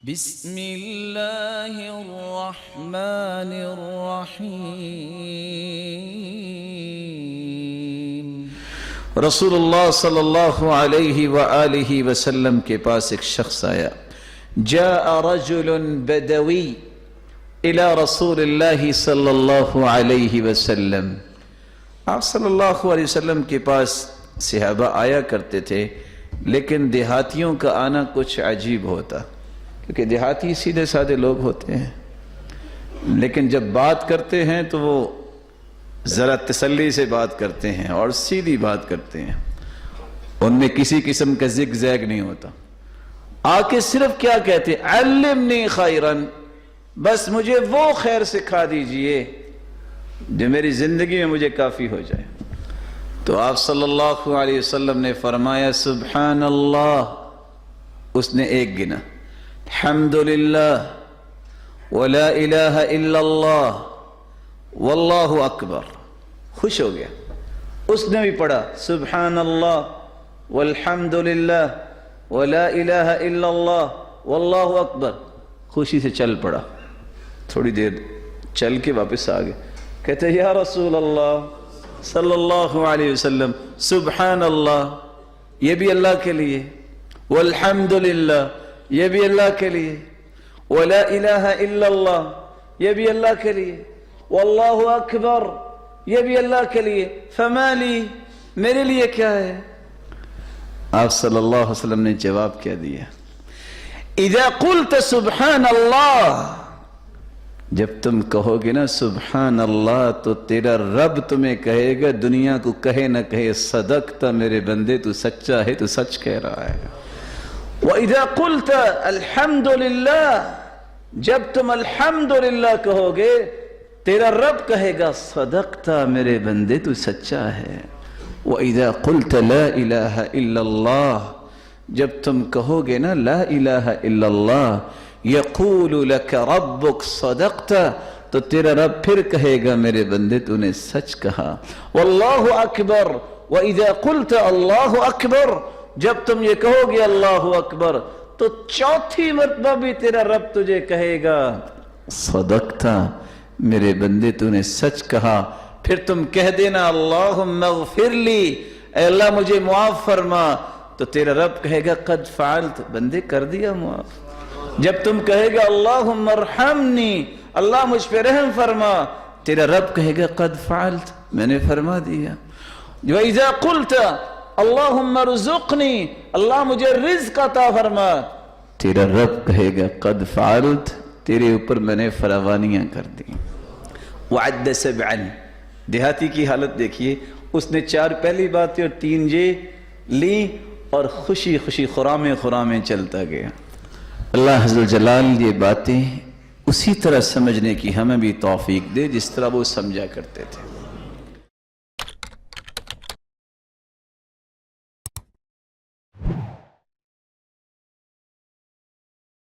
بسم اللہ الرحمن الرحیم۔ رسول اللہ صلی اللہ علیہ وآلہ وسلم کے پاس ایک شخص آیا، جاء رجل بدوی الى رسول اللہ صلی اللہ علیہ وسلم۔ آپ صلی اللہ علیہ وسلم کے پاس صحابہ آیا کرتے تھے، لیکن دیہاتیوں کا آنا کچھ عجیب ہوتا، کیونکہ دیہاتی سیدھے سادے لوگ ہوتے ہیں، لیکن جب بات کرتے ہیں تو وہ ذرا تسلی سے بات کرتے ہیں اور سیدھی بات کرتے ہیں، ان میں کسی قسم کا زگ زیگ نہیں ہوتا۔ آ کے صرف کیا کہتے ہیں؟ علمنی خیرن، بس مجھے وہ خیر سکھا دیجئے جو میری زندگی میں مجھے کافی ہو جائے۔ تو آپ صلی اللہ علیہ وسلم نے فرمایا سبحان اللہ، اس نے ایک گنا، الحمدللہ ولا الہ الا اللہ واللہ اکبر، خوش ہو گیا۔ اس نے بھی پڑھا سبحان اللہ والحمدللہ ولا الہ الا اللہ واللہ اکبر، خوشی سے چل پڑا۔ تھوڑی دیر چل کے واپس آ گئے، کہتے یا رسول اللہ صلی اللہ علیہ وسلم، سبحان اللہ یہ بھی اللہ کے لیے، والحمدللہ یہ بھی اللہ کے لیے، ولا الہ الا اللہ یہ بھی اللہ کے لیے، واللہ اکبر یہ بھی اللہ کے لیے، فما لی میرے لیے کیا ہے؟ آپ صلی اللہ علیہ وسلم نے جواب کیا دیا، اذا قلت سبحان اللہ، جب تم کہو گے نا سبحان اللہ تو تیرا رب تمہیں کہے گا، دنیا کو کہے نہ کہے، صدقتا میرے بندے، تو سچا ہے، تو سچ کہہ رہا ہے۔ وَإِذَا قُلْتَ الْحَمْدُ لِلَّهِ، جب تم الحمدللہ کہو گے، تیرا رب کہے گا صدقتا میرے بندے، تو سچا ہے۔ وَإِذَا قُلْتَ لَا إِلَهَ إِلَّا اللَّهِ، جب تم کہو گے نا لا الہ الا اللہ، يَقُولُ لَكَ رَبُّكَ صَدَقْتَ، تو تیرا رب پھر کہے گا میرے بندے تو نے سچ کہا۔ وَاللَّهُ أَكْبَرُ، وَإِذَا قُلْتَ اللَّهُ أَكْبَرُ، جب تم یہ کہو گے اللہ اکبر تو چوتھی مرتبہ بھی تیرا رب تجھے کہے گا صدقتا میرے بندے تو نے سچ کہا۔ پھر تم کہہ دینا اللہم اغفر لی، اے اللہ مجھے معاف فرما، تو تیرا رب کہے گا قد فعلت، بندے کر دیا معاف۔ جب تم کہے گا اللہم ارحمنی، اللہ مجھ پہ رحم فرما، تیرا رب کہے گا قد فعلت، میں نے فرما دیا۔ وَإِذَا قُلْتَ اللہم ارزقنی، اللہ مجھے رزق عطا فرما، تیرا رب کہے گا قد فعلت، تیرے اوپر میں نے فراوانیاں کر دی۔ وعد سبعا، دیہاتی کی حالت دیکھیے، اس نے 4 پہلی باتیں اور 3 یہ لی اور خوشی خوشی خرامے خرامے چلتا گیا۔ اللہ عز و جلال یہ باتیں اسی طرح سمجھنے کی ہمیں بھی توفیق دے جس طرح وہ سمجھا کرتے تھے۔